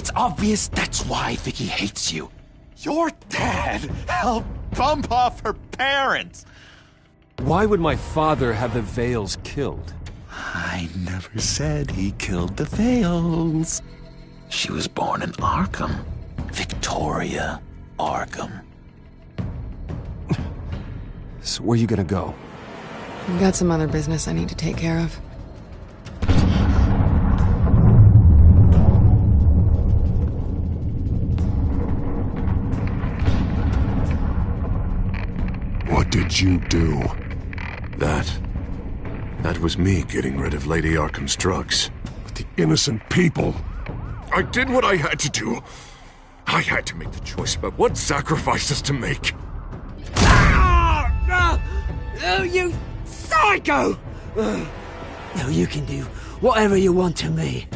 It's obvious that's why Vicky hates you. Your dad helped bump off her parents. Why would my father have the Vales killed? I never said he killed the Vales. She was born in Arkham. Victoria Arkham. So where you gonna go? I've got some other business I need to take care of. What did you do? That was me getting rid of Lady Arkham's drugs. But the innocent people. I did what I had to do. I had to make the choice about what sacrifices to make. Oh, you psycho! No, you can do whatever you want to me,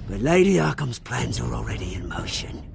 but Lady Arkham's plans are already in motion.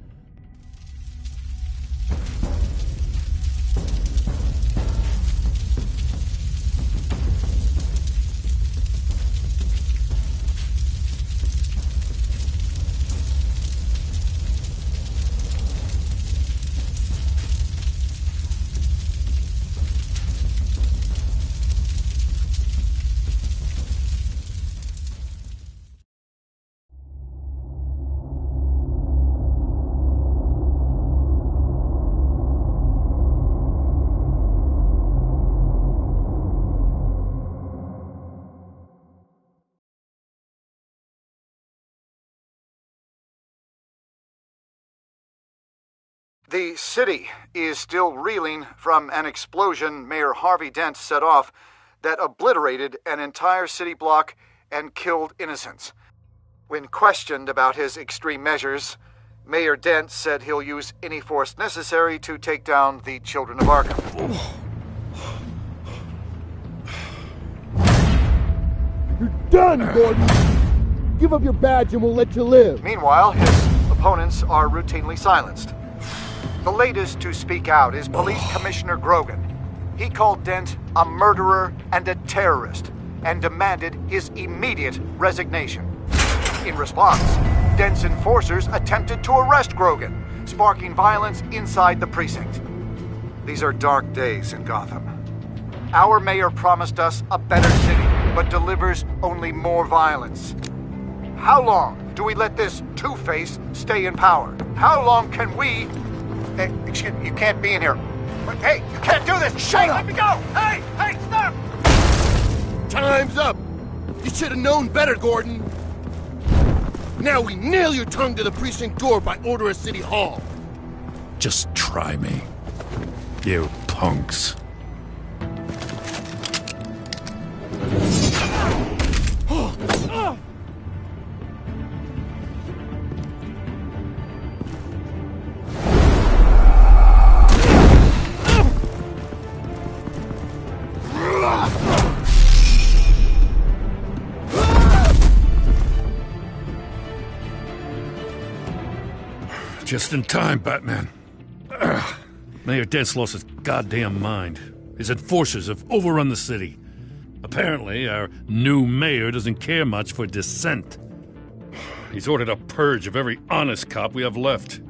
The city is still reeling from an explosion Mayor Harvey Dent set off that obliterated an entire city block and killed innocents. When questioned about his extreme measures, Mayor Dent said he'll use any force necessary to take down the children of Arkham. You're done, Gordon! Give up your badge and we'll let you live. Meanwhile, his opponents are routinely silenced. The latest to speak out is Police Commissioner Grogan. He called Dent a murderer and a terrorist and demanded his immediate resignation. In response, Dent's enforcers attempted to arrest Grogan, sparking violence inside the precinct. These are dark days in Gotham. Our mayor promised us a better city, but delivers only more violence. How long do we let this two-face stay in power? How long can we... Hey, excuse me, you can't be in here. Hey, you can't do this! Shut up! Let me go! Hey, stop! Time's up! You should have known better, Gordon. Now we nail your tongue to the precinct door by order of City Hall. Just try me. You punks. Just in time, Batman. Mayor Dent's lost his goddamn mind. His enforcers have overrun the city. Apparently, our new mayor doesn't care much for dissent. He's ordered a purge of every honest cop we have left.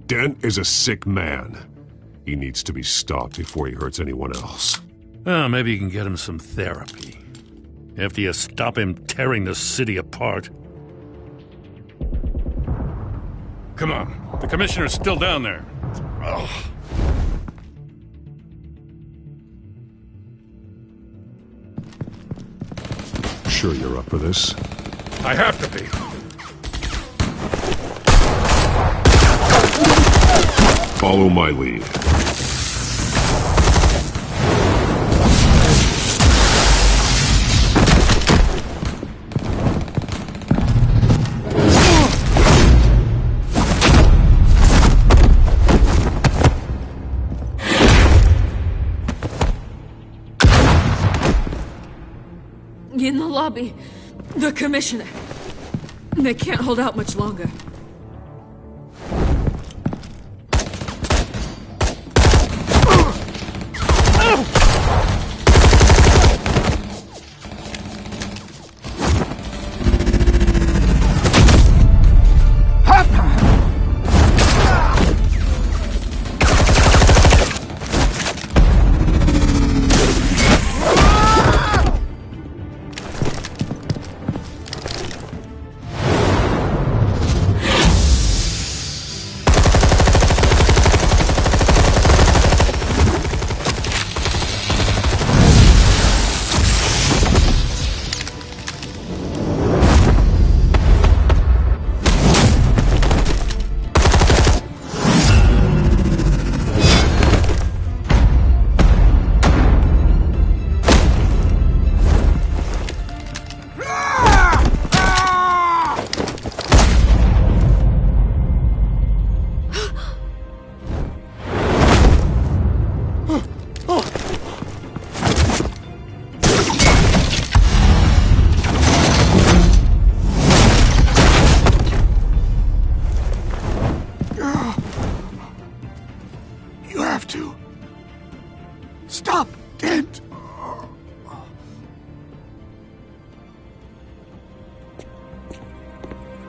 Dent is a sick man. He needs to be stopped before he hurts anyone else. Well, maybe you can get him some therapy. After you stop him tearing the city apart. Come on. The commissioner's still down there. Ugh. Sure you're up for this? I have to be. Follow my lead. In the lobby, the commissioner. They can't hold out much longer.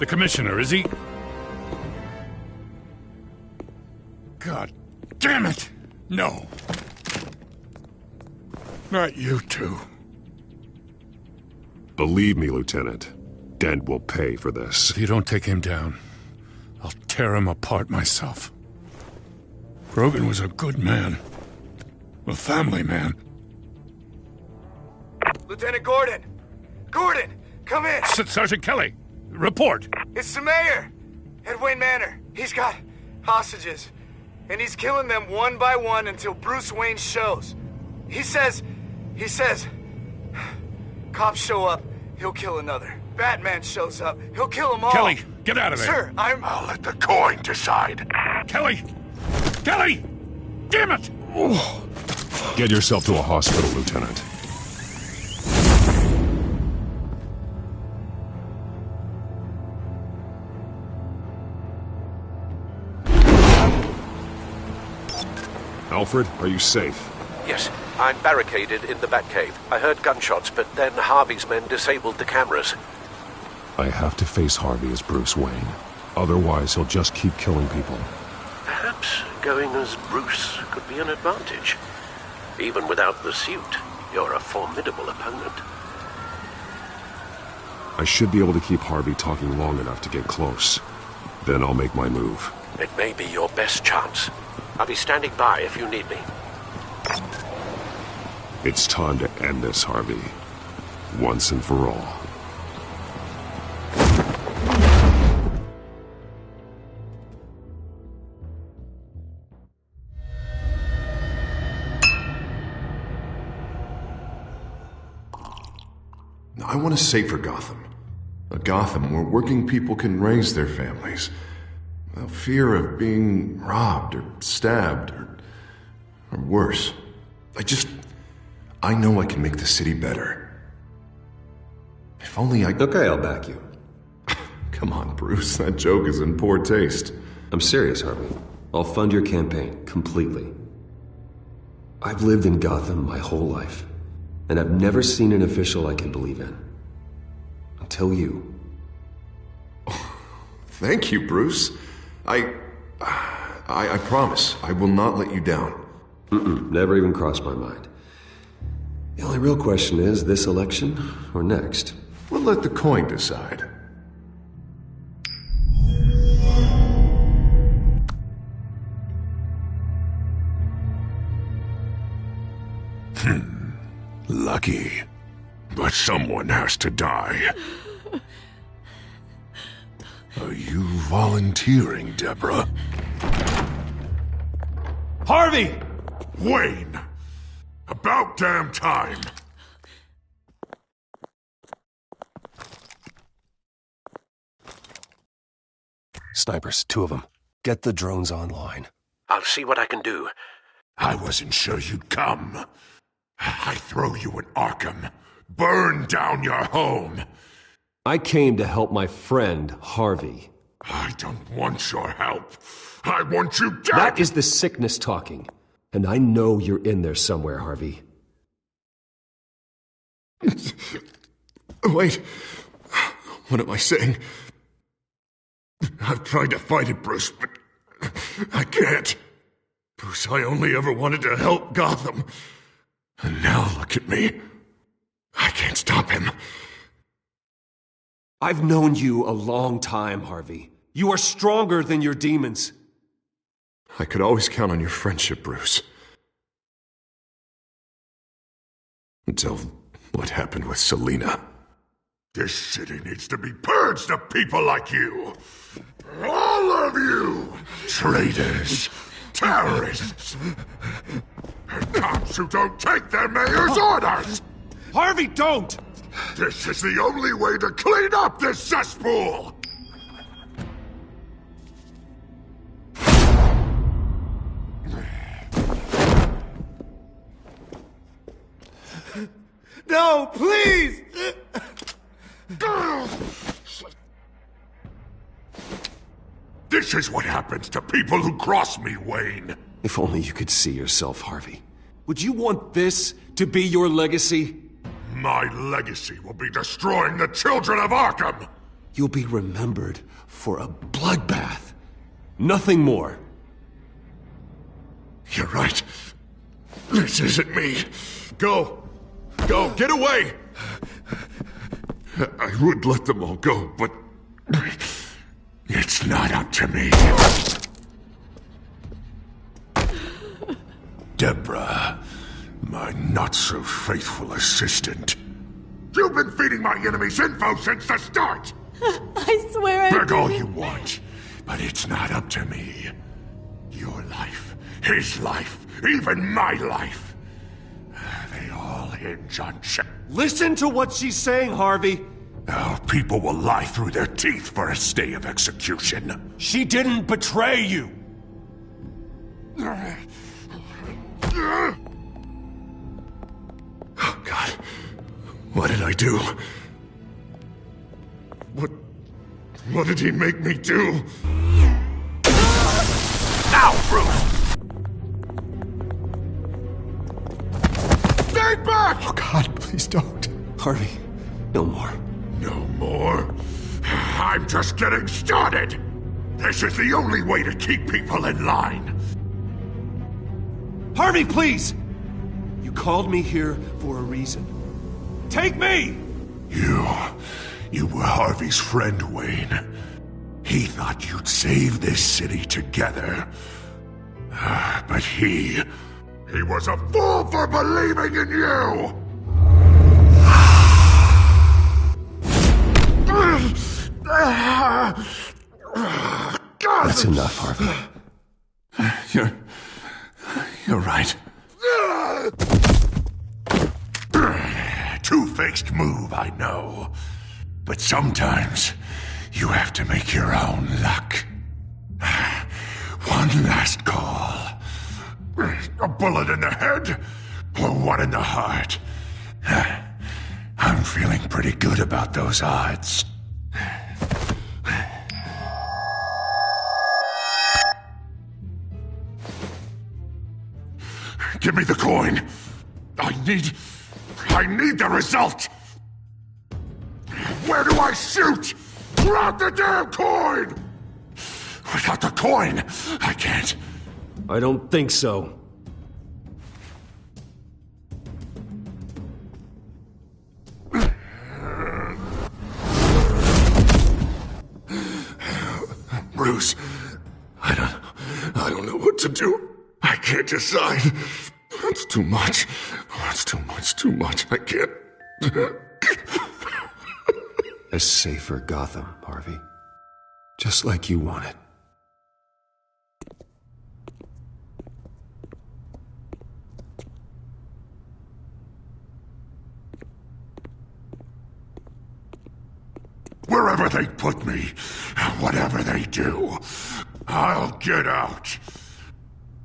The commissioner, is he? God damn it! No. Not you two. Believe me, Lieutenant. Dent will pay for this. If you don't take him down, I'll tear him apart myself. Grogan was a good man. A family man. Lieutenant Gordon! Gordon! Come in! Sergeant Kelly! Report! It's the mayor! At Wayne Manor. He's got hostages. And he's killing them one by one until Bruce Wayne shows. He says... Cops show up, he'll kill another. Batman shows up, he'll kill them all. Kelly, get out of there! Sir, I'll let the coin decide. Kelly! Kelly! Damn it! Get yourself to a hospital, Lieutenant. Alfred, are you safe? Yes, I'm barricaded in the Batcave. I heard gunshots, but then Harvey's men disabled the cameras. I have to face Harvey as Bruce Wayne. Otherwise, he'll just keep killing people. Perhaps going as Bruce could be an advantage. Even without the suit, you're a formidable opponent. I should be able to keep Harvey talking long enough to get close. Then I'll make my move. It may be your best chance. I'll be standing by if you need me. It's time to end this, Harvey. Once and for all. I want a safer Gotham. A Gotham where working people can raise their families without fear of being robbed or stabbed or worse. I know I can make the city better. If only I... Okay, I'll back you. Come on, Bruce. That joke is in poor taste. I'm serious, Harvey. I'll fund your campaign, completely. I've lived in Gotham my whole life, and I've never seen an official I can believe in. Until you. Thank you, Bruce. I promise I will not let you down. Never even crossed my mind. The only real question is, this election or next? We'll let the coin decide. Lucky. But someone has to die. Are you volunteering, Deborah? Harvey! Wayne! About damn time! Snipers, 2 of them. Get the drones online. I'll see what I can do. I wasn't sure you'd come. I throw you in Arkham. Burn down your home. I came to help my friend, Harvey. I don't want your help. I want you dead! That is the sickness talking. And I know you're in there somewhere, Harvey. Wait. What am I saying? I've tried to fight it, Bruce, but I can't. Bruce, I only ever wanted to help Gotham. And now look at me. I can't stop him. I've known you a long time, Harvey. You are stronger than your demons. I could always count on your friendship, Bruce. Until what happened with Selina. This city needs to be purged of people like you. All of you! Traitors, terrorists, and cops who don't take their mayor's orders! Harvey, don't! This is the only way to clean up this cesspool! No, please! This is what happens to people who cross me, Wayne. If only you could see yourself, Harvey. Would you want this to be your legacy? My legacy will be destroying the children of Arkham! You'll be remembered for a bloodbath. Nothing more. You're right. This isn't me. Go. Go. Get away. I would let them all go, but it's not up to me. Deborah, my not-so-faithful assistant. You've been feeding my enemies info since the start! I swear I Beg all didn't. you want, but it's not up to me. Your life, his life, even my life. They all hinge on Listen to what she's saying, Harvey. Oh, people will lie through their teeth for a stay of execution. She didn't betray you. Oh, God. What did I do? What did he make me do? Now, Bruce! Stay back! Oh, God, please don't. Harvey, no more. No more? I'm just getting started! This is the only way to keep people in line. Harvey, please! You called me here for a reason. Take me! You were Harvey's friend, Wayne. He thought you'd save this city together. But he was a fool for believing in you! That's enough, Harvey. You're right. Two-faced move, I know. But sometimes you have to make your own luck. One last call. A bullet in the head, or one in the heart. I'm feeling pretty good about those odds. Give me the coin. I need the result. Where do I shoot? Grab the damn coin! Without the coin, I can't. I don't think so. Bruce, I don't know what to do. I can't decide. It's too much. It's too much. I can't. A safer Gotham, Harvey. Just like you wanted. Wherever they put me, whatever they do, I'll get out.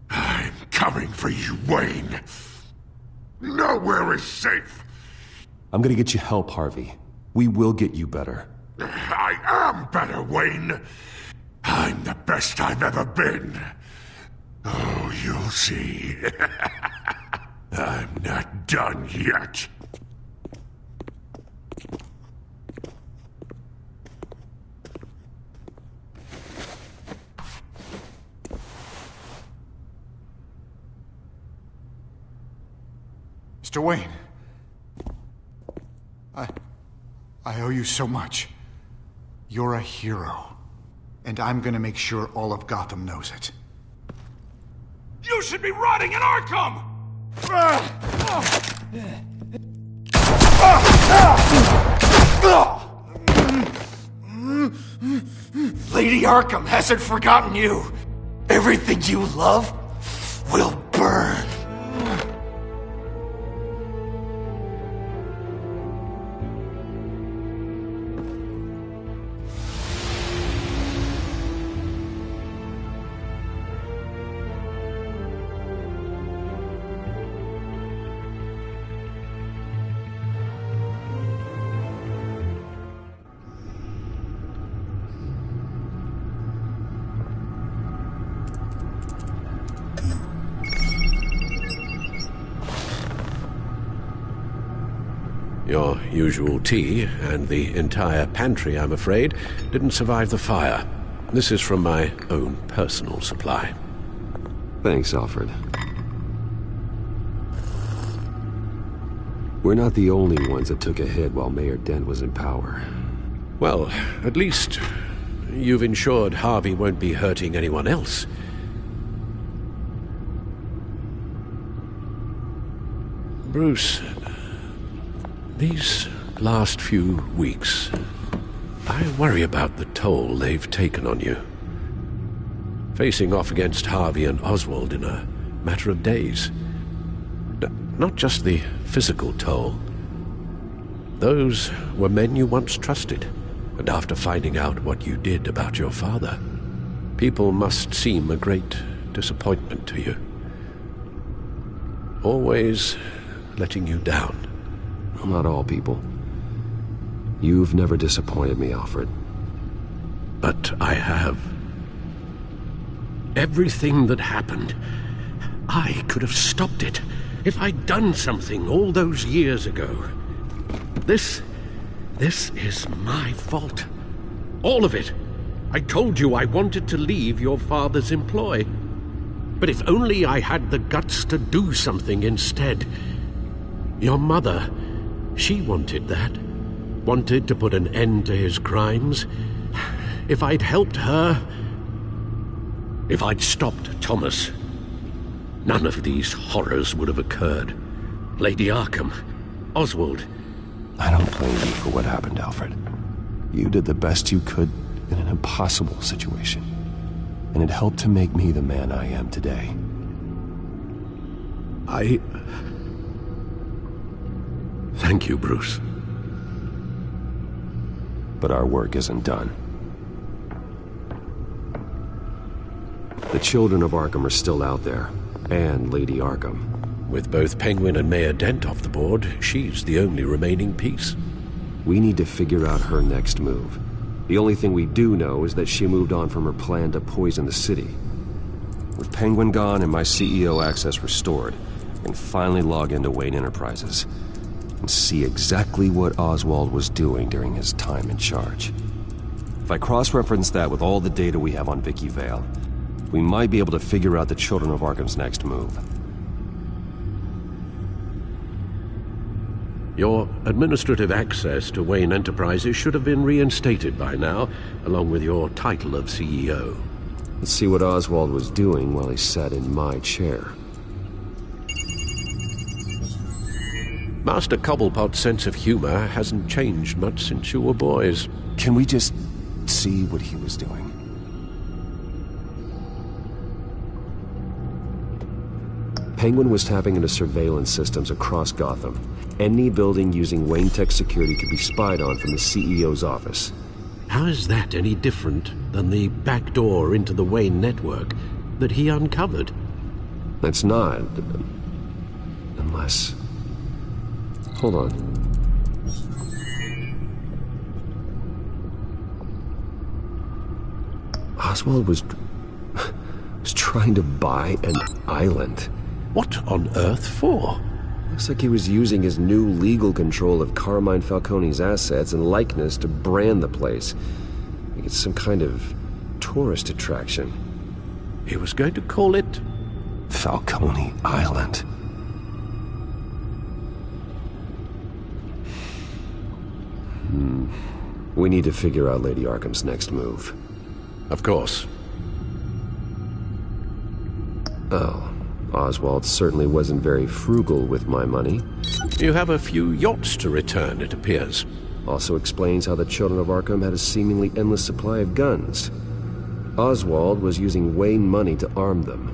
I'm coming for you, Wayne. Nowhere is safe. I'm gonna get you help, Harvey. We will get you better. I am better, Wayne. I'm the best I've ever been. Oh, you'll see. I'm not done yet. Mr. Wayne. I owe you so much. You're a hero. And I'm gonna make sure all of Gotham knows it. You should be rotting in Arkham! Lady Arkham hasn't forgotten you. Everything you love will burn. Your usual tea and the entire pantry, I'm afraid, didn't survive the fire. This is from my own personal supply. Thanks, Alfred. We're not the only ones that took a hit while Mayor Dent was in power. Well, at least you've ensured Harvey won't be hurting anyone else. Bruce, these last few weeks, I worry about the toll they've taken on you. Facing off against Harvey and Oswald in a matter of days. Not just the physical toll. Those were men you once trusted, and after finding out what you did about your father, people must seem a great disappointment to you. Always letting you down. Not all people. You've never disappointed me, Alfred. But I have. Everything that happened, I could have stopped it if I'd done something all those years ago. This is my fault. All of it. I told you I wanted to leave your father's employ. But if only I had the guts to do something instead. Your mother, she wanted that. Wanted to put an end to his crimes. If I'd helped her, if I'd stopped Thomas, none of these horrors would have occurred. Lady Arkham, Oswald. I don't blame you for what happened, Alfred. You did the best you could in an impossible situation. And it helped to make me the man I am today. Thank you, Bruce. But our work isn't done. The children of Arkham are still out there, and Lady Arkham. With both Penguin and Mayor Dent off the board, she's the only remaining piece. We need to figure out her next move. The only thing we do know is that she moved on from her plan to poison the city. With Penguin gone and my CEO access restored, I can finally log into Wayne Enterprises and see exactly what Oswald was doing during his time in charge. If I cross-reference that with all the data we have on Vicky Vale, we might be able to figure out the Children of Arkham's next move. Your administrative access to Wayne Enterprises should have been reinstated by now, along with your title of CEO. Let's see what Oswald was doing while he sat in my chair. Master Cobblepot's sense of humor hasn't changed much since you were boys. Can we just see what he was doing? Penguin was tapping into surveillance systems across Gotham. Any building using Wayne Tech security could be spied on from the CEO's office. How is that any different than the back door into the Wayne network that he uncovered? That's not. Unless... Hold on. Oswald was trying to buy an island. What on earth for? Looks like he was using his new legal control of Carmine Falcone's assets and likeness to brand the place. Like it's some kind of tourist attraction. He was going to call it... Falcone Island. We need to figure out Lady Arkham's next move. Of course. Oh, Oswald certainly wasn't very frugal with my money. You have a few yachts to return, it appears. Also explains how the Children of Arkham had a seemingly endless supply of guns. Oswald was using Wayne money to arm them.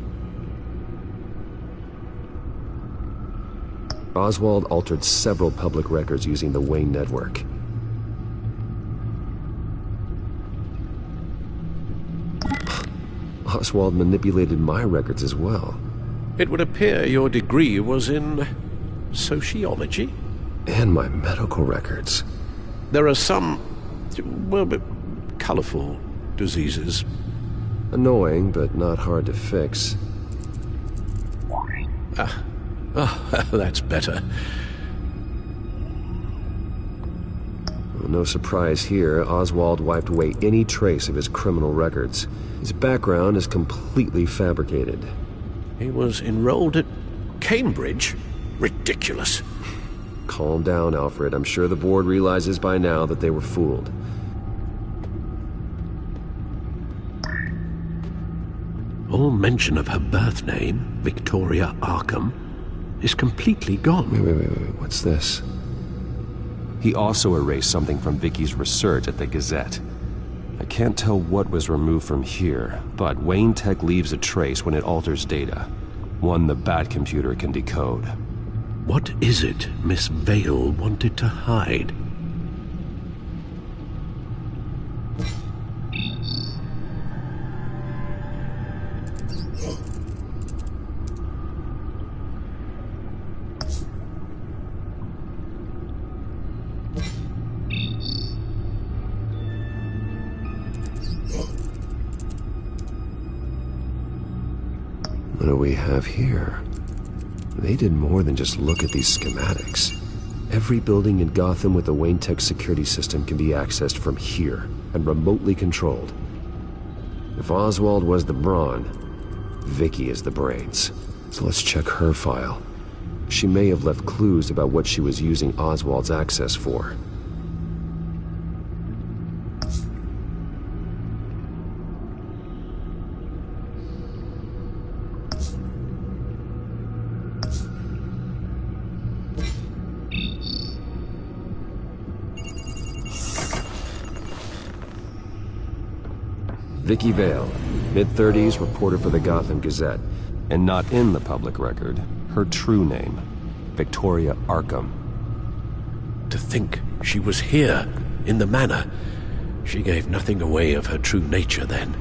Oswald altered several public records using the Wayne network. Oswald manipulated my records as well. It would appear your degree was in... sociology? And my medical records. There are some... well, colorful diseases. Annoying, but not hard to fix. That's better. Well, no surprise here, Oswald wiped away any trace of his criminal records. His background is completely fabricated. He was enrolled at Cambridge? Ridiculous. Calm down, Alfred. I'm sure the board realizes by now that they were fooled. All mention of her birth name, Victoria Arkham, is completely gone. Wait. What's this? He also erased something from Vicky's research at the Gazette. I can't tell what was removed from here, but Wayne Tech leaves a trace when it alters data. One the Bat computer can decode. What is it Miss Vale wanted to hide? What do we have here? They did more than just look at these schematics. Every building in Gotham with the Wayne Tech security system can be accessed from here and remotely controlled. If Oswald was the brawn, Vicky is the brains. So let's check her file. She may have left clues about what she was using Oswald's access for. Vicky Vale, mid-30s, reporter for the Gotham Gazette. And not in the public record, her true name, Victoria Arkham. To think she was here, in the manor. She gave nothing away of her true nature then.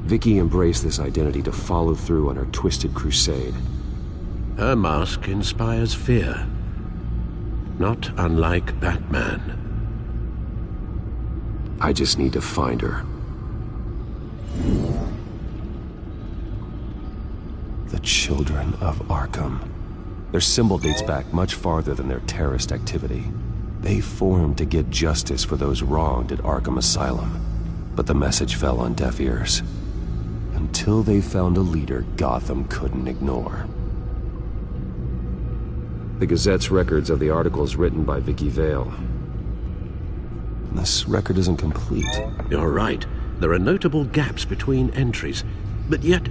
Vicky embraced this identity to follow through on her twisted crusade. Her mask inspires fear. Not unlike Batman. I just need to find her. The Children of Arkham. Their symbol dates back much farther than their terrorist activity. They formed to get justice for those wronged at Arkham Asylum. But the message fell on deaf ears. Until they found a leader Gotham couldn't ignore. The Gazette's records of the articles written by Vicky Vale. This record isn't complete. You're right. There are notable gaps between entries. But yet,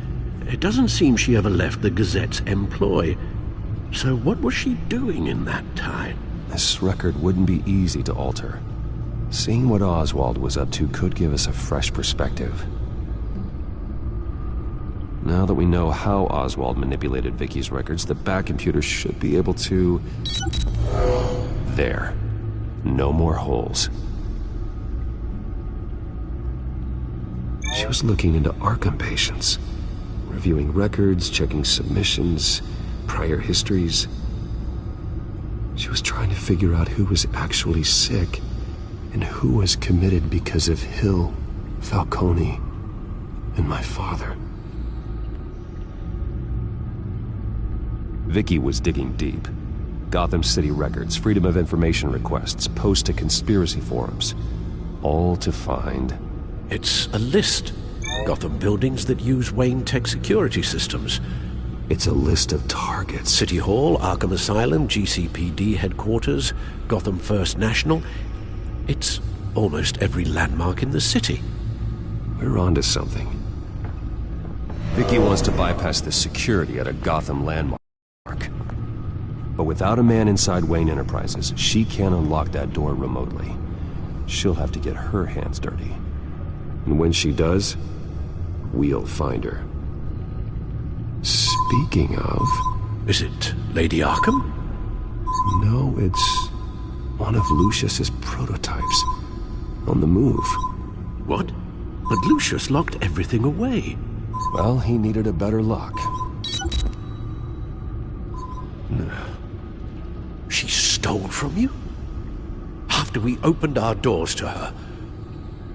it doesn't seem she ever left the Gazette's employ. So what was she doing in that time? This record wouldn't be easy to alter. Seeing what Oswald was up to could give us a fresh perspective. Now that we know how Oswald manipulated Vicky's records, the Bat computer should be able to... There. No more holes. She was looking into Arkham patients, reviewing records, checking submissions, prior histories. She was trying to figure out who was actually sick and who was committed because of Hill, Falcone, and my father. Vicky was digging deep. Gotham City records, Freedom of Information requests, posts to conspiracy forums. All to find... It's a list. Gotham buildings that use Wayne Tech security systems. It's a list of targets. City Hall, Arkham Asylum, GCPD headquarters, Gotham First National. It's almost every landmark in the city. We're onto something. Vicky wants to bypass the security at a Gotham landmark. But without a man inside Wayne Enterprises, she can't unlock that door remotely. She'll have to get her hands dirty. And when she does, we'll find her. Speaking of... Is it Lady Arkham? No, it's one of Lucius's prototypes. On the move. What? But Lucius locked everything away. Well, he needed a better lock. She stole from you? After we opened our doors to her?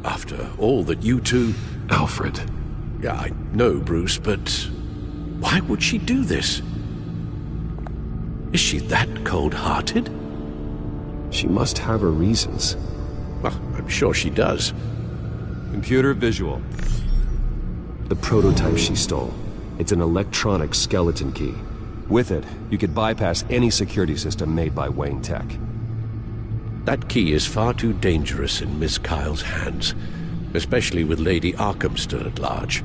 After all that you two... Alfred. Yeah, I know, Bruce, but Why would she do this? Is she that cold-hearted? She must have her reasons. Well, I'm sure she does. Computer visual. The prototype she stole. It's an electronic skeleton key. With it, you could bypass any security system made by Wayne Tech. That key is far too dangerous in Miss Kyle's hands, especially with Lady Arkham still at large.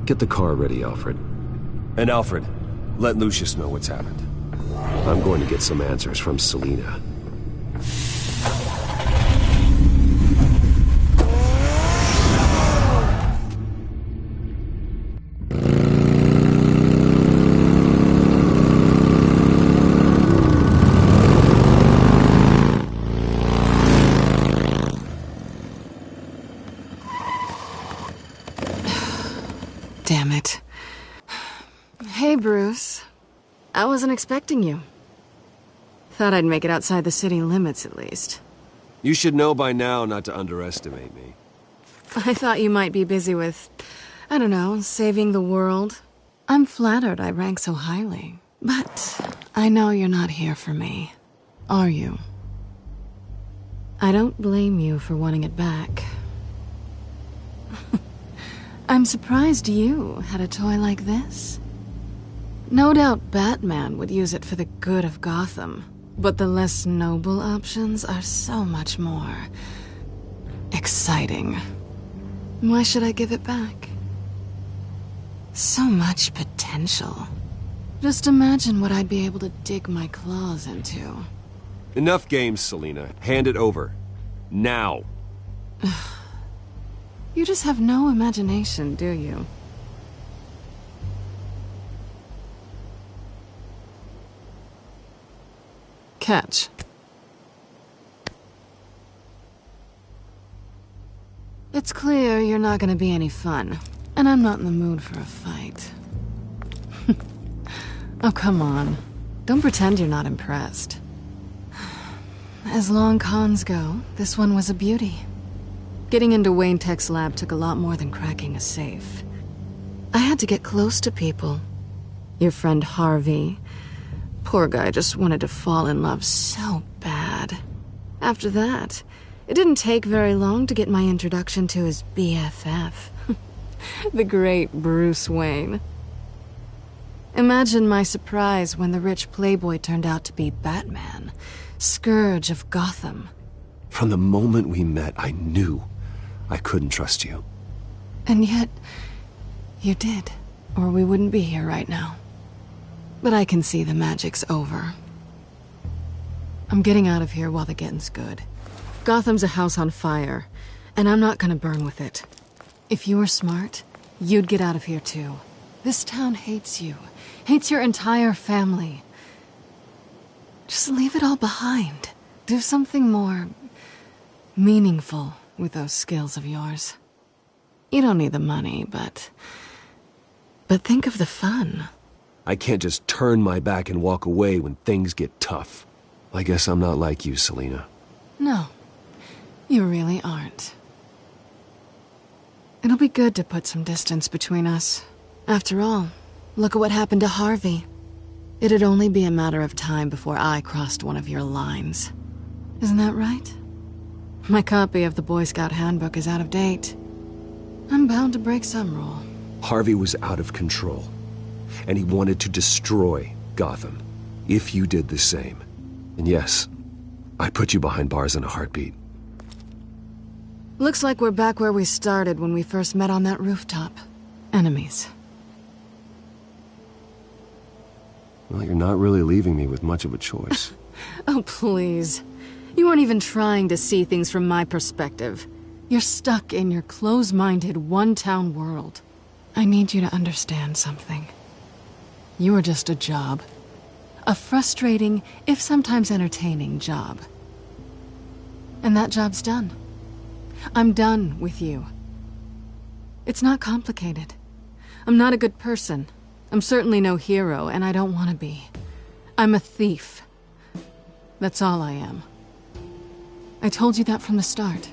Get the car ready, Alfred. And Alfred, let Lucius know what's happened. I'm going to get some answers from Selina. Damn it. Hey, Bruce. I wasn't expecting you. Thought I'd make it outside the city limits, at least. You should know by now not to underestimate me. I thought you might be busy with, I don't know, saving the world. I'm flattered I rank so highly. But I know you're not here for me, are you? I don't blame you for wanting it back. I'm surprised you had a toy like this. No doubt Batman would use it for the good of Gotham, but the less noble options are so much more exciting. Why should I give it back? So much potential. Just imagine what I'd be able to dig my claws into. Enough games, Selina. Hand it over. Now. You just have no imagination, do you? Catch. It's clear you're not gonna be any fun, and I'm not in the mood for a fight. Oh, come on. Don't pretend you're not impressed. As long cons go, this one was a beauty. Getting into Wayne Tech's lab took a lot more than cracking a safe. I had to get close to people. Your friend Harvey. Poor guy just wanted to fall in love so bad. After that, it didn't take very long to get my introduction to his BFF. The great Bruce Wayne. Imagine my surprise when the rich playboy turned out to be Batman, Scourge of Gotham. From the moment we met, I knew I couldn't trust you. And yet, you did, or we wouldn't be here right now. But I can see the magic's over. I'm getting out of here while the getting's good. Gotham's a house on fire, and I'm not gonna burn with it. If you were smart, you'd get out of here too. This town hates you, hates your entire family. Just leave it all behind. Do something more meaningful with those skills of yours. You don't need the money, but think of the fun. I can't just turn my back and walk away when things get tough. I guess I'm not like you, Selina. No, you really aren't. It'll be good to put some distance between us. After all, look at what happened to Harvey. It'd only be a matter of time before I crossed one of your lines. Isn't that right? My copy of the Boy Scout Handbook is out of date. I'm bound to break some rule. Harvey was out of control, and he wanted to destroy Gotham. If you did the same. And yes, I'd put you behind bars in a heartbeat. Looks like we're back where we started when we first met on that rooftop. Enemies. Well, you're not really leaving me with much of a choice. Oh, please. You aren't even trying to see things from my perspective. You're stuck in your close-minded, one-town world. I need you to understand something. You are just a job. A frustrating, if sometimes entertaining, job. And that job's done. I'm done with you. It's not complicated. I'm not a good person. I'm certainly no hero, and I don't want to be. I'm a thief. That's all I am. I told you that from the start.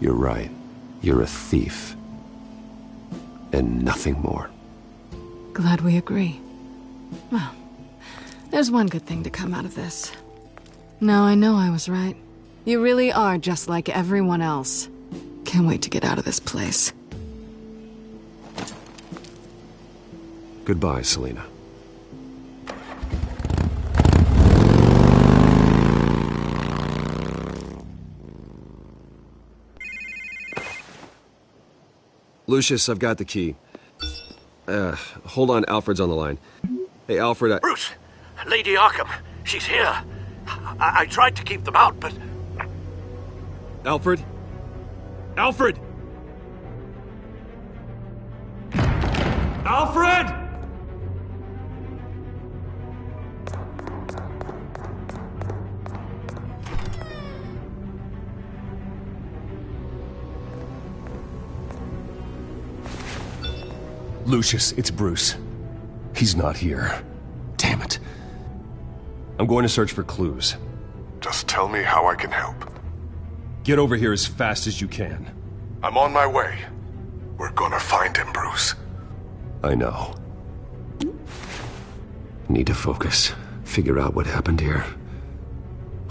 You're right. You're a thief. And nothing more. Glad we agree. Well, there's one good thing to come out of this. Now I know I was right. You really are just like everyone else. Can't wait to get out of this place. Goodbye, Selena. Lucius, I've got the key. Hold on, Alfred's on the line. Hey, Alfred, Bruce! Lady Arkham, she's here. I tried to keep them out, but... Alfred? Alfred! Alfred! Lucius, it's Bruce. He's not here. Damn it. I'm going to search for clues. Just tell me how I can help. Get over here as fast as you can. I'm on my way. We're gonna find him, Bruce. I know. Need to focus. Figure out what happened here.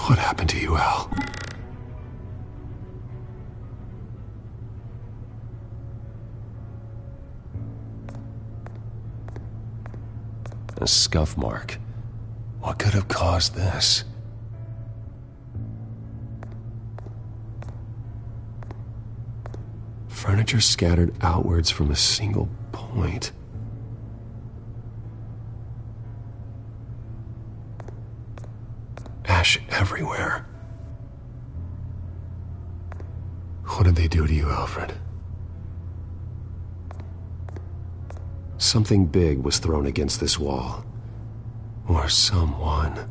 What happened to you, Al? A scuff mark. What could have caused this? Furniture scattered outwards from a single point. Ash everywhere. What did they do to you, Alfred? Something big was thrown against this wall. Or someone.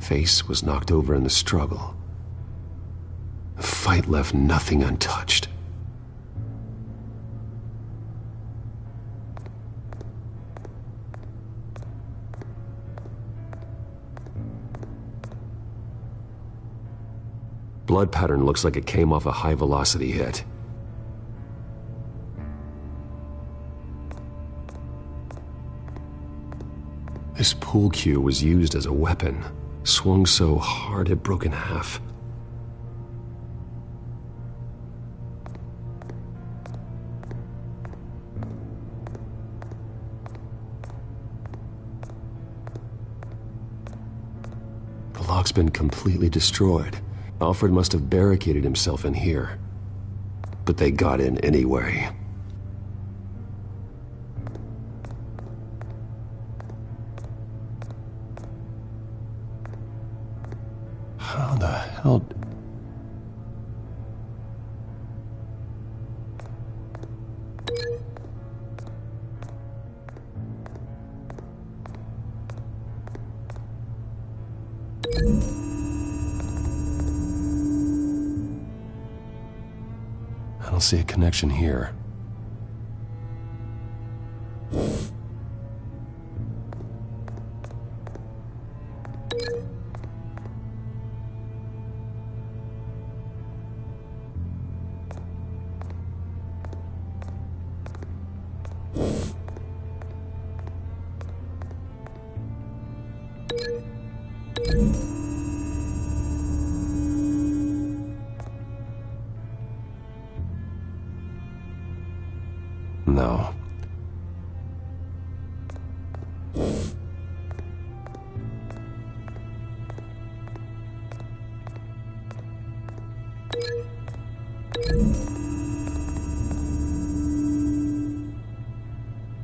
Face was knocked over in the struggle. The fight left nothing untouched. Blood pattern looks like it came off a high-velocity hit. This pool cue was used as a weapon, swung so hard it broke in half. The lock's been completely destroyed. Alfred must have barricaded himself in here. But they got in anyway. How the hell... I don't see a connection here. No.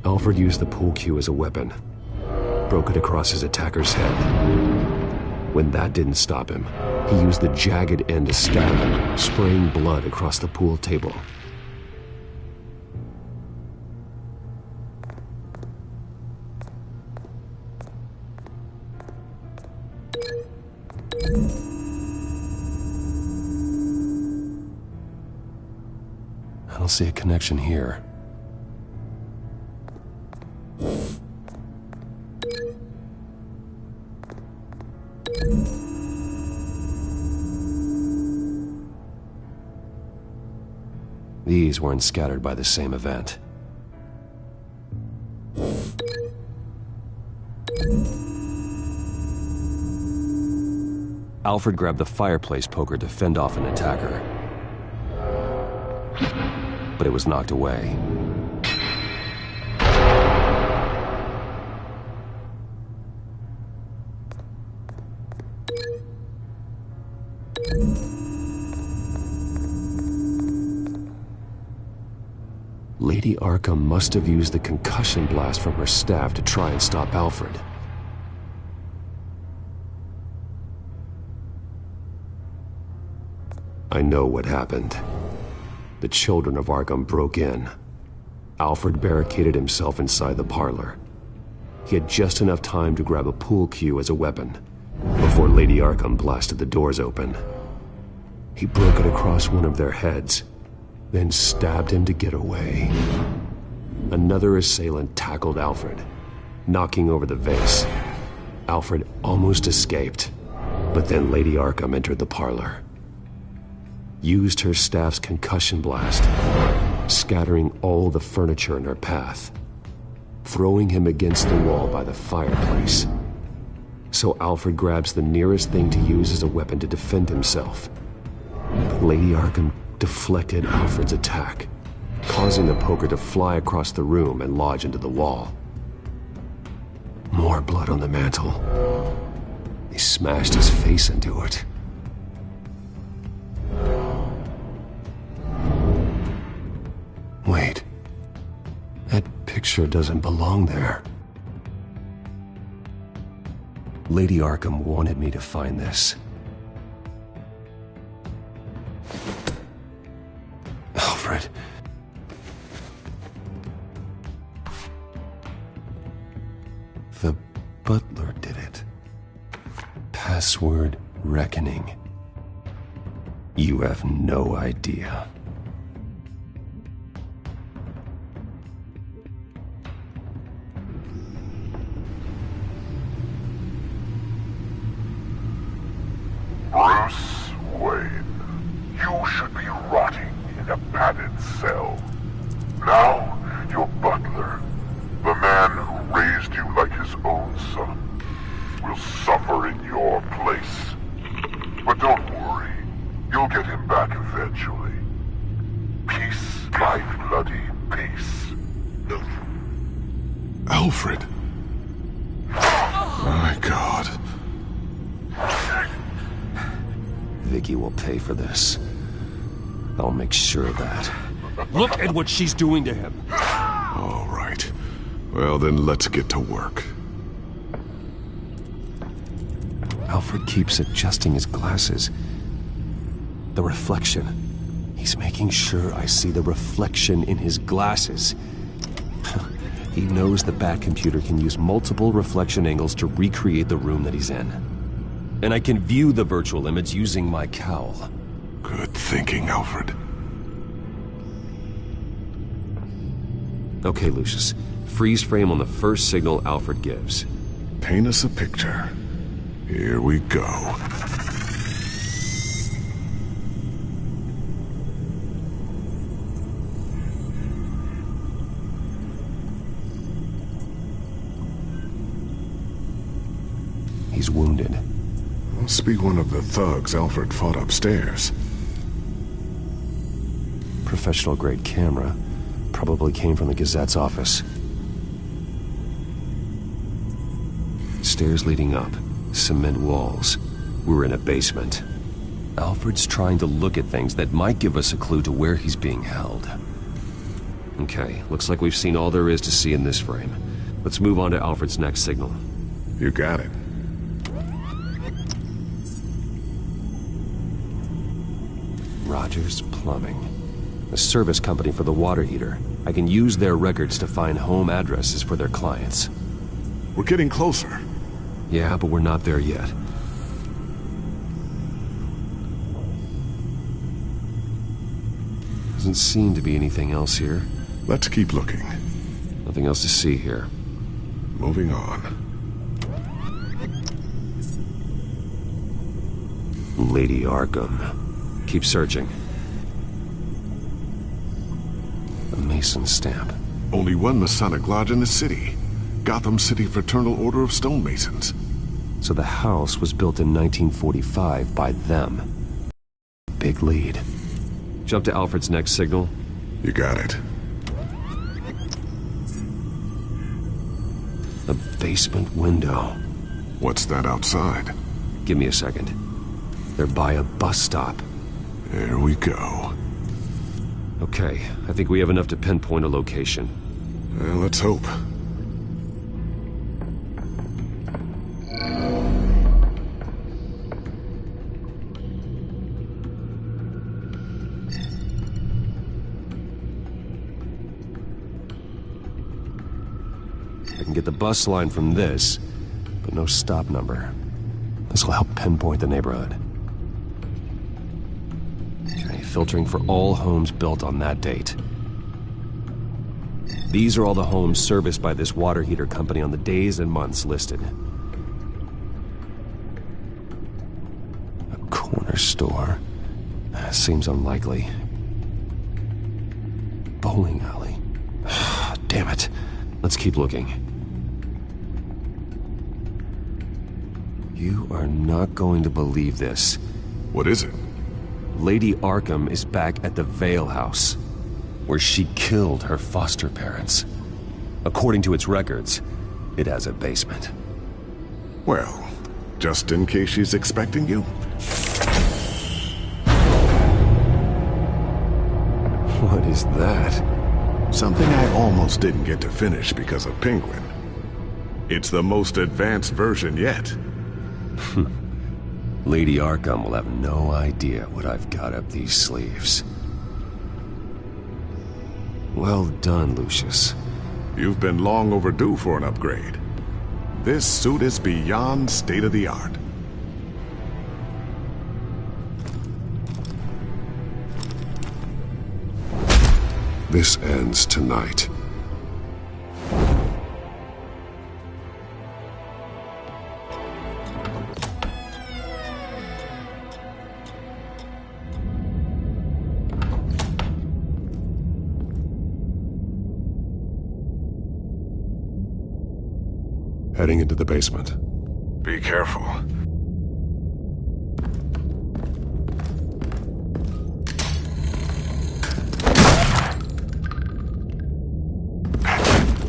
Alfred used the pool cue as a weapon. Broke it across his attacker's head. When that didn't stop him, he used the jagged end to stab him, spraying blood across the pool table. I don't see a connection here. These weren't scattered by the same event. Alfred grabbed the fireplace poker to fend off an attacker, but it was knocked away. Lady Arkham must have used the concussion blast from her staff to try and stop Alfred. I know what happened. The children of Arkham broke in. Alfred barricaded himself inside the parlor. He had just enough time to grab a pool cue as a weapon before Lady Arkham blasted the doors open. He broke it across one of their heads, then stabbed him to get away. Another assailant tackled Alfred, knocking over the vase. Alfred almost escaped, but then Lady Arkham entered the parlor, used her staff's concussion blast, scattering all the furniture in her path, throwing him against the wall by the fireplace. So Alfred grabs the nearest thing to use as a weapon to defend himself. But Lady Arkham deflected Alfred's attack, causing the poker to fly across the room and lodge into the wall. More blood on the mantel. He smashed his face into it. Wait. That picture doesn't belong there. Lady Arkham wanted me to find this. Alfred. The butler did it. Password reckoning. You have no idea. Bruce Wayne, you should be rotting in a padded cell. Now, your butler, the man who raised you like his own son, will suffer in your place. But don't worry, you'll get him back eventually. Peace, my bloody peace. Alfred. My God. Vicky will pay for this. I'll make sure of that. Look at what she's doing to him. All right. Well, then let's get to work. Alfred keeps adjusting his glasses. The reflection. He's making sure I see the reflection in his glasses. He knows the Batcomputer can use multiple reflection angles to recreate the room that he's in. And I can view the virtual image using my cowl. Good thinking, Alfred. Okay, Lucius. Freeze frame on the first signal Alfred gives. Paint us a picture. Here we go. He's wounded. Must be one of the thugs Alfred fought upstairs. Professional-grade camera. Probably came from the Gazette's office. Stairs leading up. Cement walls. We're in a basement. Alfred's trying to look at things that might give us a clue to where he's being held. Okay, looks like we've seen all there is to see in this frame. Let's move on to Alfred's next signal. You got it. Rogers Plumbing. A service company for the water heater. I can use their records to find home addresses for their clients. We're getting closer. Yeah, but we're not there yet. Doesn't seem to be anything else here. Let's keep looking. Nothing else to see here. Moving on. Lady Arkham. Keep searching. Mason stamp. Only one Masonic lodge in the city. Gotham City Fraternal Order of Stonemasons. So the house was built in 1945 by them. Big lead. Jump to Alfred's next signal. You got it. A basement window. What's that outside? Give me a second. They're by a bus stop. There we go. Okay, I think we have enough to pinpoint a location. Well, let's hope. I can get the bus line from this, but no stop number. This will help pinpoint the neighborhood. Okay, filtering for all homes built on that date. These are all the homes serviced by this water heater company on the days and months listed. A corner store. Seems unlikely. Bowling alley. Damn it. Let's keep looking. You are not going to believe this. What is it? Lady Arkham is back at the Vale House, where she killed her foster parents. According to its records, it has a basement. Well, just in case she's expecting you. What is that? Something I almost didn't get to finish because of Penguin. It's the most advanced version yet. Lady Arkham will have no idea what I've got up these sleeves. Well done, Lucius. You've been long overdue for an upgrade. This suit is beyond state-of-the-art. This ends tonight. Heading into the basement. Be careful.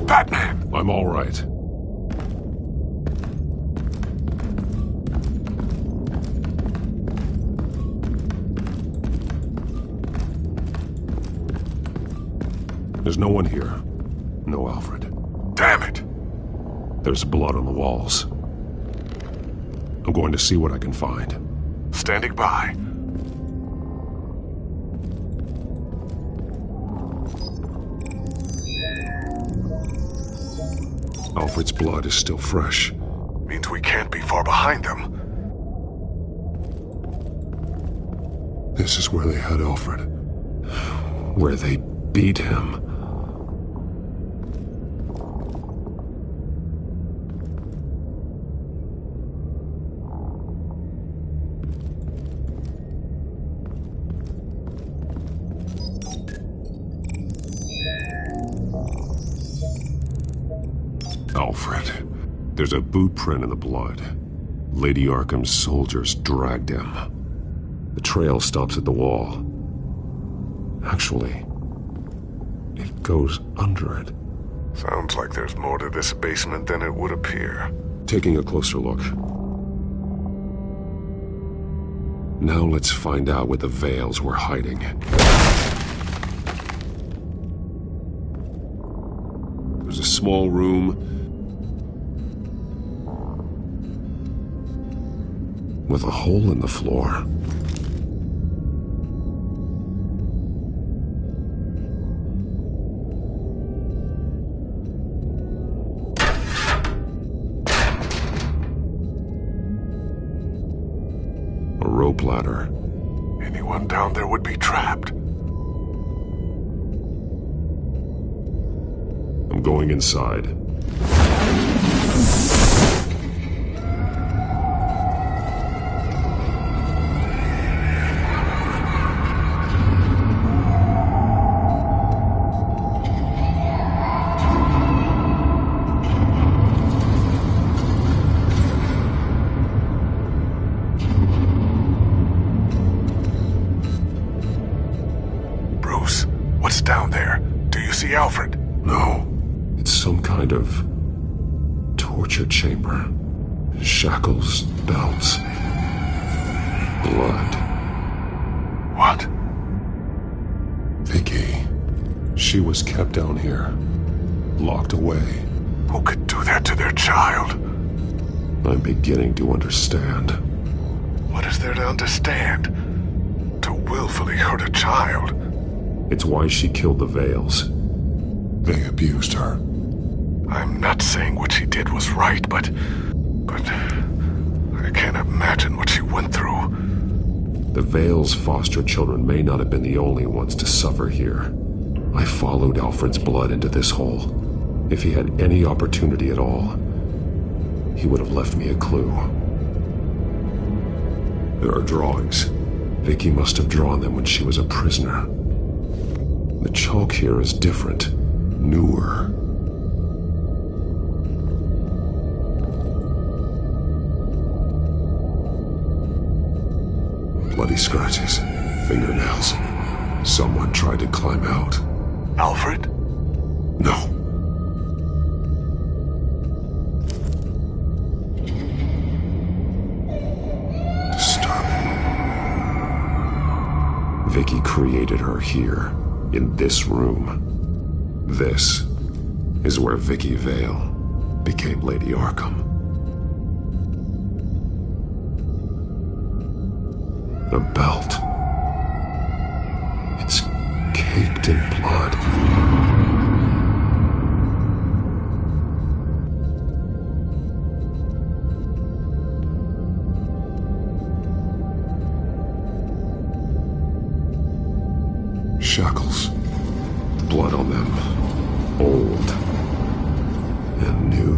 Batman! I'm all right. There's no one here. No Alfred. Damn it! There's blood on the walls. I'm going to see what I can find. Standing by. Alfred's blood is still fresh. Means we can't be far behind them. This is where they had Alfred. Where they beat him. Alfred. There's a boot print in the blood. Lady Arkham's soldiers dragged him. The trail stops at the wall. Actually, it goes under it. Sounds like there's more to this basement than it would appear. Taking a closer look. Now let's find out what the Vales were hiding. There's a small room with a hole in the floor. A rope ladder. Anyone down there would be trapped. I'm going inside. down there. Do you see Alfred? No. It's some kind of torture chamber. Shackles, belts, blood. What? Vicky. She was kept down here, locked away. Who could do that to their child? I'm beginning to understand. What is there to understand? To willfully hurt a child? It's why she killed the Vales. They abused her. I'm not saying what she did was right, but I can't imagine what she went through. The Vales' foster children may not have been the only ones to suffer here. I followed Alfred's blood into this hole. If he had any opportunity at all, he would have left me a clue. There are drawings. Vicky must have drawn them when she was a prisoner. The chalk here is different, newer. Bloody scratches, fingernails. Someone tried to climb out. Alfred? No. Disturbing. Vicky created her here, in this room. This is where Vicky Vale became Lady Arkham. The belt. It's caked in blood. Shackles. Blood on them. Old. And new.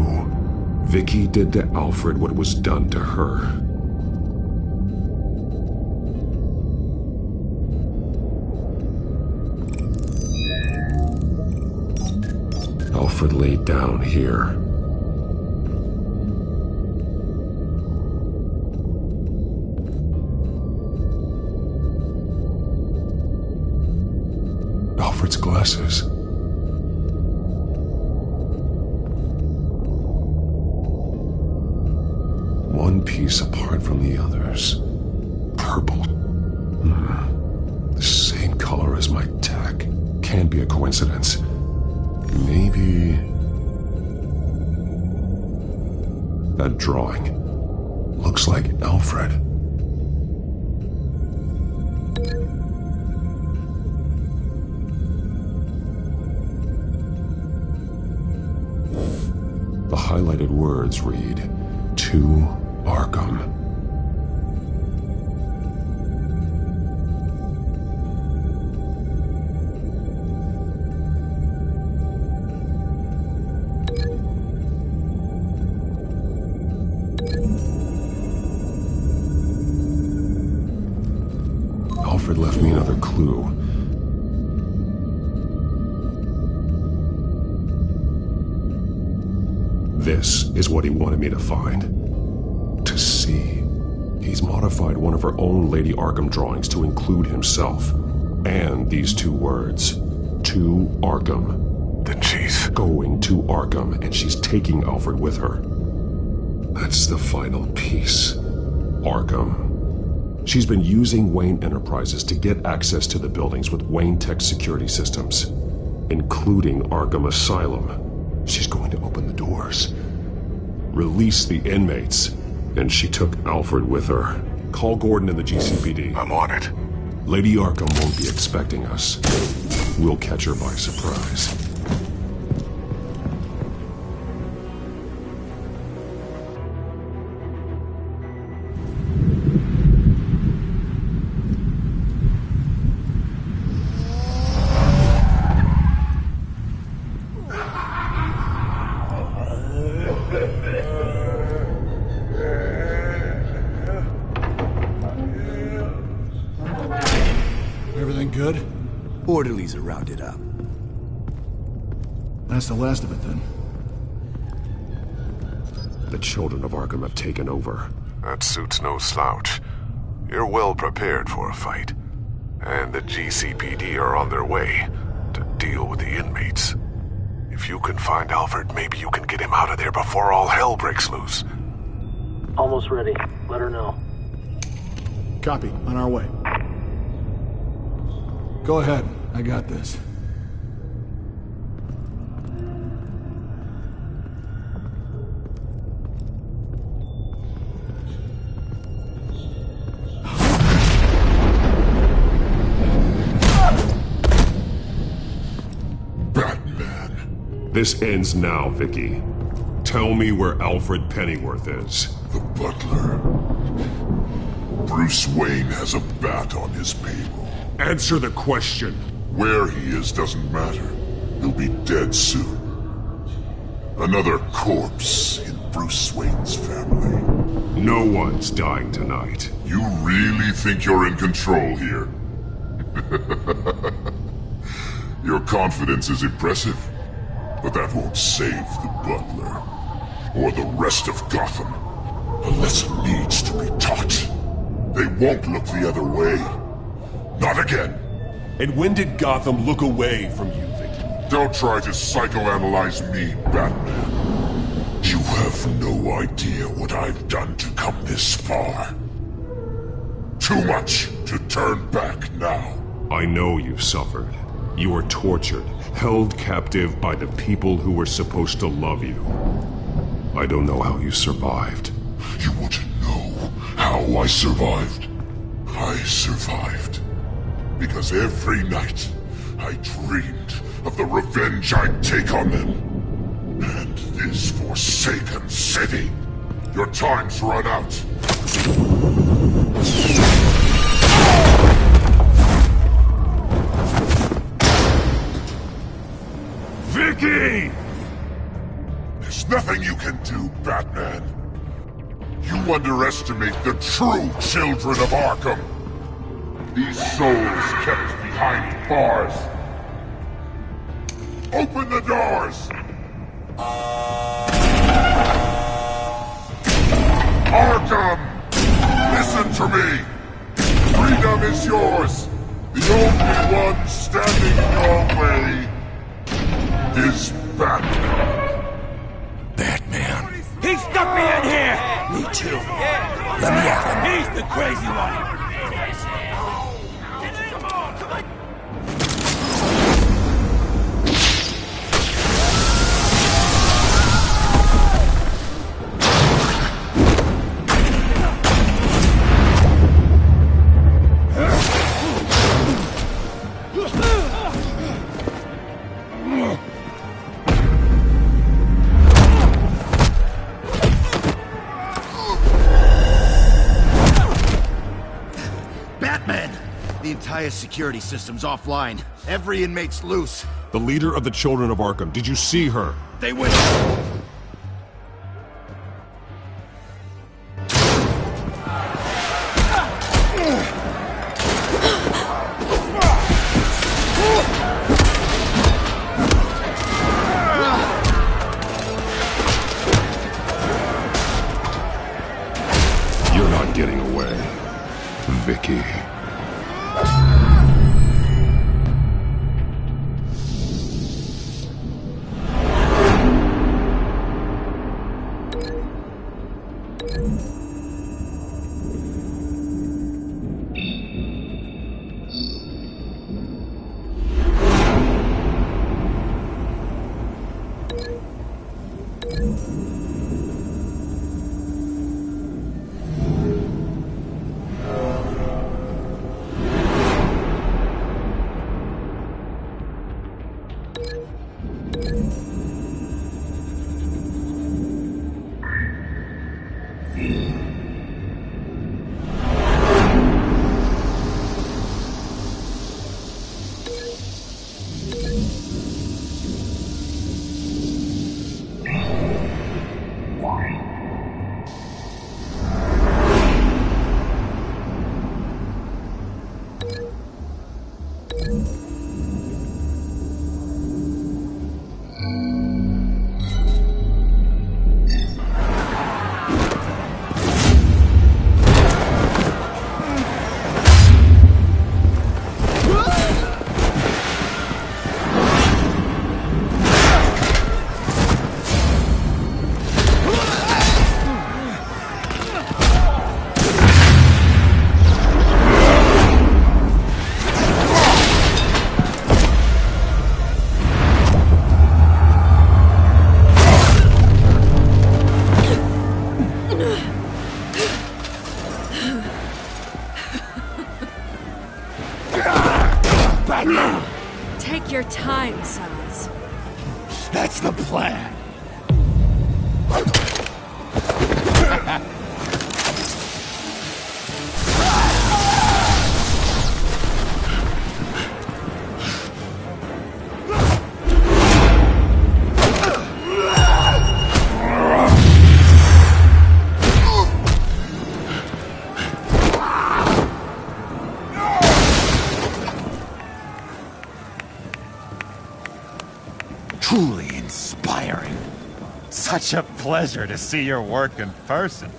Vicky did to Alfred what was done to her. Alfred laid down here. Alfred's glasses. One piece apart from the others. Purple. The same color as my tech. Can't be a coincidence. Maybe... That drawing looks like Alfred. The highlighted words read, "To Arkham." Alfred left me another clue. This is what he wanted me to find. To see. He's modified one of her own Lady Arkham drawings to include himself. And these two words. To Arkham. Then she's going to Arkham, and she's taking Alfred with her. That's the final piece. Arkham. She's been using Wayne Enterprises to get access to the buildings with Wayne Tech security systems, including Arkham Asylum. She's going to open the doors, release the inmates, and she took Alfred with her. Call Gordon and the GCPD. I'm on it. Lady Arkham won't be expecting us. We'll catch her by surprise. Everything good? Orderlies are rounded up. That's the last of it, then. The children of Arkham have taken over. That suit's no slouch. You're well prepared for a fight. And the GCPD are on their way to deal with the inmates. If you can find Alfred, maybe you can get him out of there before all hell breaks loose. Almost ready. Let her know. Copy. On our way. Go ahead. I got this. This ends now, Vicky. Tell me where Alfred Pennyworth is. The butler. Bruce Wayne has a bat on his payroll. Answer the question. Where he is doesn't matter. He'll be dead soon. Another corpse in Bruce Wayne's family. No one's dying tonight. You really think you're in control here? Your confidence is impressive. But that won't save the butler, or the rest of Gotham. A lesson needs to be taught. They won't look the other way. Not again. And when did Gotham look away from you, Vicky? Don't try to psychoanalyze me, Batman. You have no idea what I've done to come this far. Too much to turn back now. I know you've suffered. You were tortured, held captive by the people who were supposed to love you. I don't know how you survived. You want to know how I survived? I survived because every night I dreamed of the revenge I'd take on them. And this forsaken city. Your time's run out. Vicky! There's nothing you can do, Batman. You underestimate the true children of Arkham. These souls kept behind bars. Open the doors! Arkham! Listen to me! Freedom is yours! The only one standing in your way is Batman. Batman. He stuck me in here! Me too. Let me at him. He's the crazy one! The entire security system's offline. Every inmate's loose. The leader of the Children of Arkham. Did you see her? They went... You're not getting away, Vicky. right now! Take your time, sons. That's the plan. Truly inspiring. Such a pleasure to see your work in person.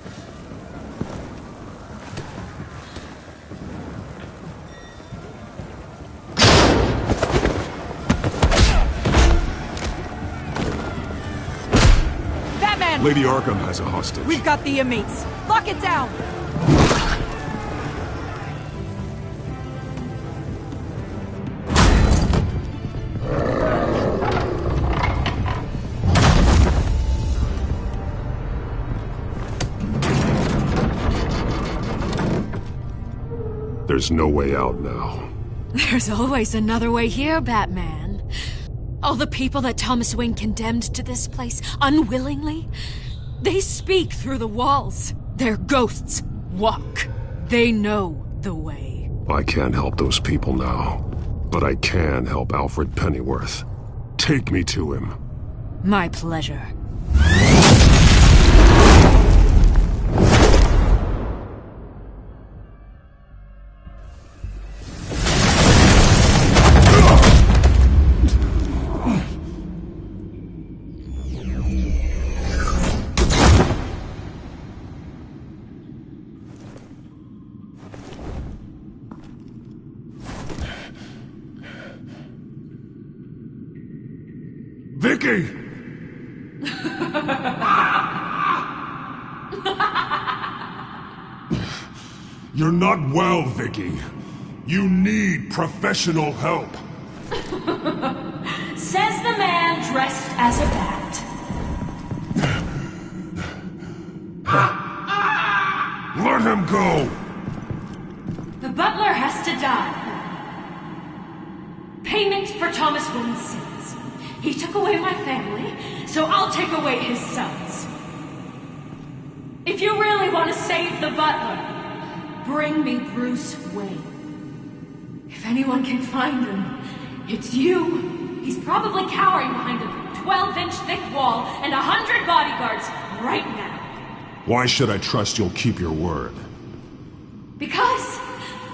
Batman! Lady Arkham has a hostage. We've got the inmates. Lock it down! There's no way out now. There's always another way here, Batman. All the people that Thomas Wayne condemned to this place unwillingly, they speak through the walls. Their ghosts walk. They know the way. I can't help those people now, but I can help Alfred Pennyworth. Take me to him. My pleasure. Vicky! You're not well, Vicky. You need professional help. Says the man dressed as a bat. Let him go! The butler has to die. Payment for Thomas Wayne's sins. He took away my family, so I'll take away his sons. If you really want to save the butler, bring me Bruce Wayne. If anyone can find him, it's you. He's probably cowering behind a 12-inch thick wall and 100 bodyguards right now. Why should I trust you'll keep your word? Because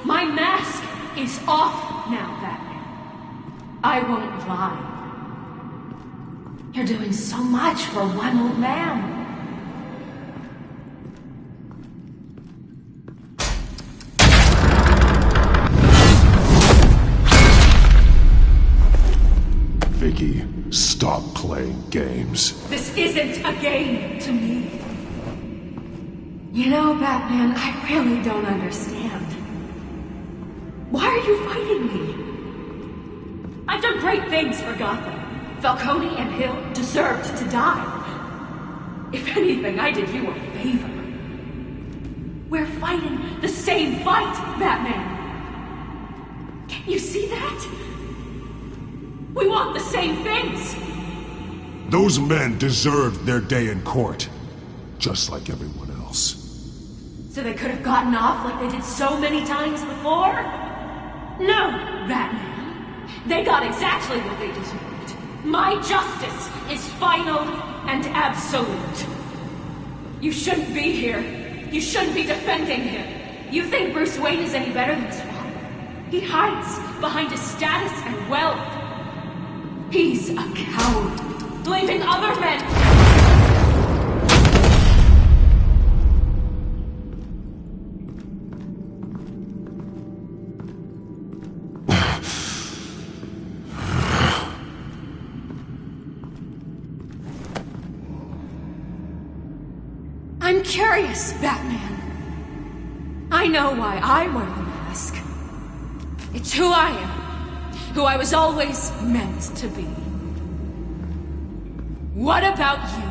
my mask is off now, Batman. I won't lie. You're doing so much for one old man. Vicky, stop playing games. This isn't a game to me. You know, Batman, I really don't understand. Why are you fighting me? I've done great things for Gotham. Falcone and Hill deserved to die. If anything, I did you a favor. We're fighting the same fight, Batman. Can't you see that? We want the same things. Those men deserved their day in court, just like everyone else. So they could have gotten off like they did so many times before? No, Batman. They got exactly what they deserved. My justice is final and absolute. You shouldn't be here. You shouldn't be defending him. You think Bruce Wayne is any better than his father? He hides behind his status and wealth. He's a coward, leaving other men... I'm curious, Batman. I know why I wear the mask. It's who I am. Who I was always meant to be. What about you?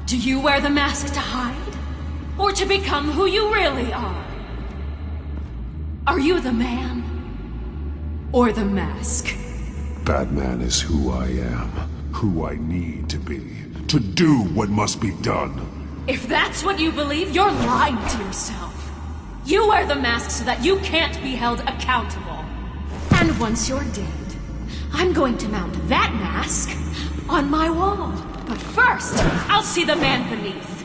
Do you wear the mask to hide? Or to become who you really are? Are you the man? or the mask? Batman is who I am, who I need to be, to do what must be done. If that's what you believe, you're lying to yourself. You wear the mask so that you can't be held accountable. And once you're dead, I'm going to mount that mask on my wall. But first, I'll see the man beneath.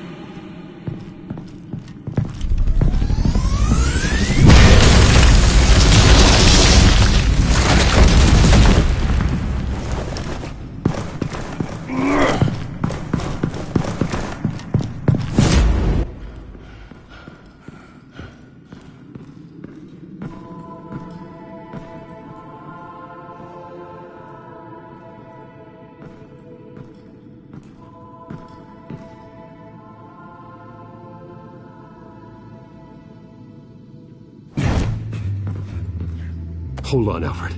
Hold on, Alfred.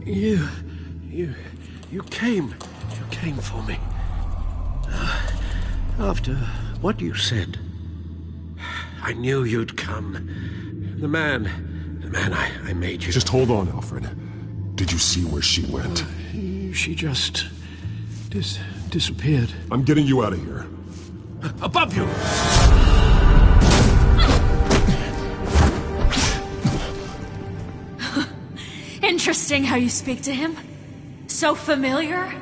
You came for me. After what you said, I knew you'd come. The man I made you. Just hold on, Alfred. Did you see where she went? She just disappeared. I'm getting you out of here. Above you! Interesting how you speak to him. So familiar.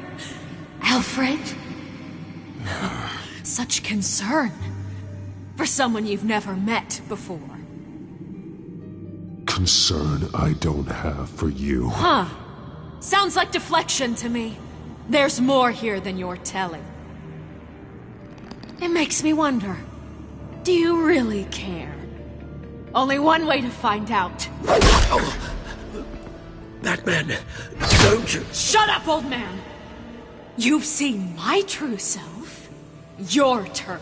Alfred. Such concern. For someone you've never met before. Concern I don't have for you. Huh. Sounds like deflection to me. There's more here than you're telling. It makes me wonder. Do you really care? Only one way to find out. Oh. Batman, don't you... Shut up, old man! You've seen my true self. Your turn.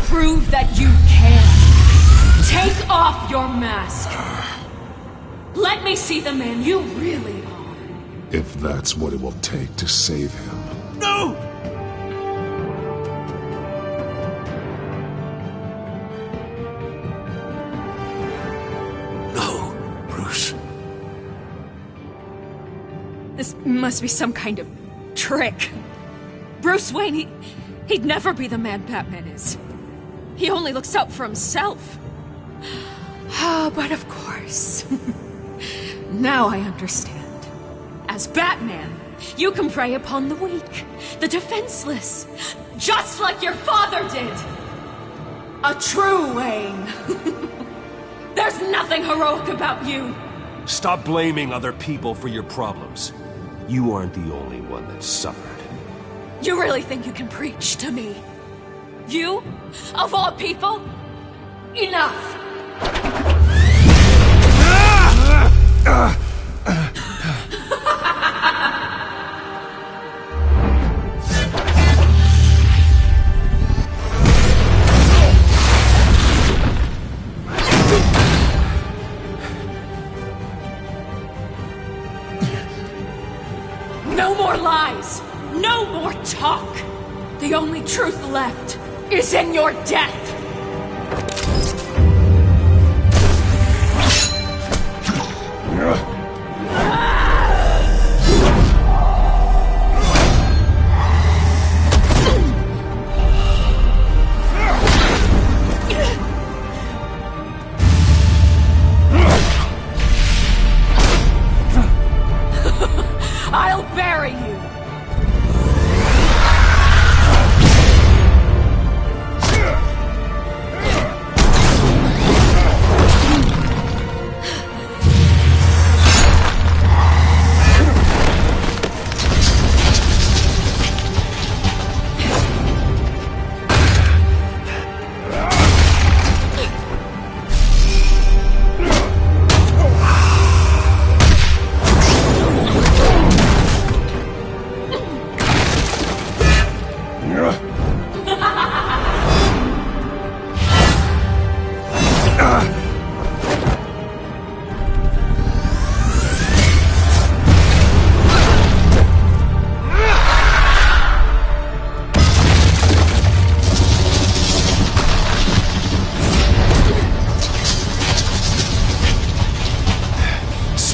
Prove that you can. Take off your mask. Let me see the man you really are. If that's what it will take to save him. No! No, Bruce. This must be some kind of trick. Bruce Wayne, he'd never be the man Batman is. He only looks out for himself. But of course. Now I understand. As Batman, you can prey upon the weak, the defenseless, just like your father did. A true Wayne. There's nothing heroic about you. Stop blaming other people for your problems. You aren't the only one that suffered. You really think you can preach to me? You? Of all people? Enough! No more lies! No more talk! The only truth left is in your death! I'll bury you!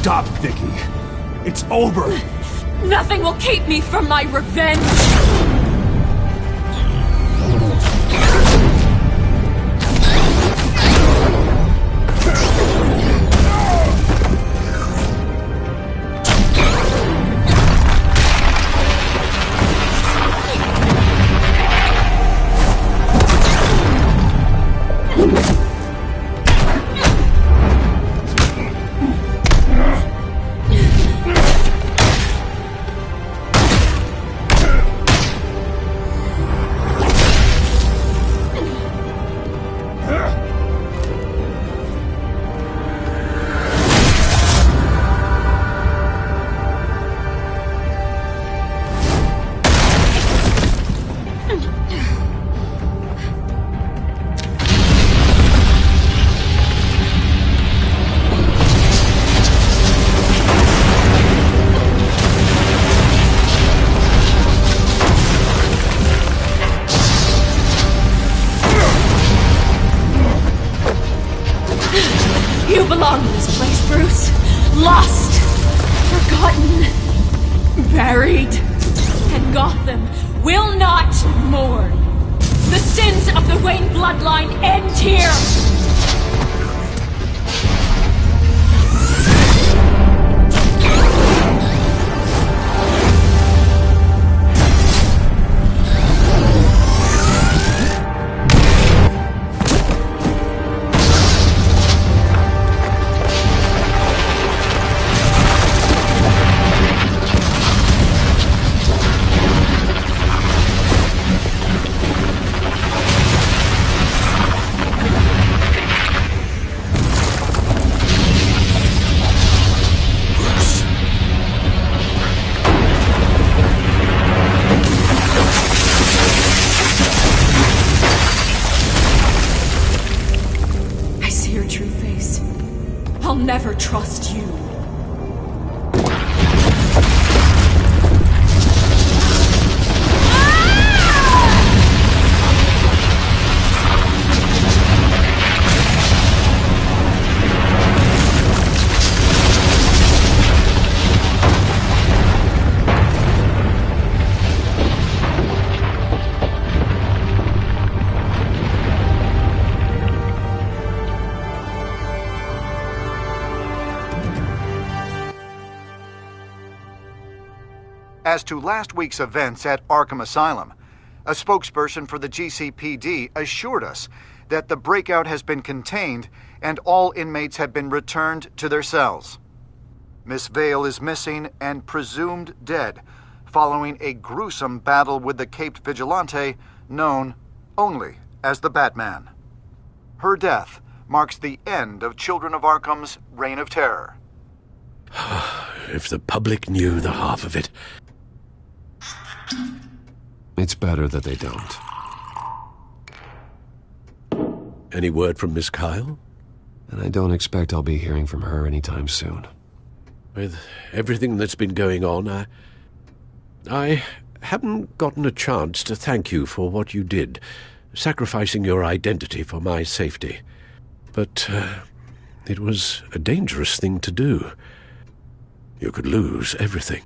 Stop, Vicky. It's over. Nothing will keep me from my revenge! You belong in this place, Bruce. Lost, forgotten, buried. And Gotham will not mourn. The sins of the Wayne bloodline end here. I'll never trust you. As to last week's events at Arkham Asylum, a spokesperson for the GCPD assured us that the breakout has been contained and all inmates have been returned to their cells. Miss Vale is missing and presumed dead following a gruesome battle with the caped vigilante known only as the Batman. Her death marks the end of Children of Arkham's reign of terror. If the public knew the half of it. It's better that they don't. Any word from Miss Kyle? And I don't expect I'll be hearing from her anytime soon. With everything that's been going on, I haven't gotten a chance to thank you for what you did, sacrificing your identity for my safety. But it was a dangerous thing to do. You could lose everything.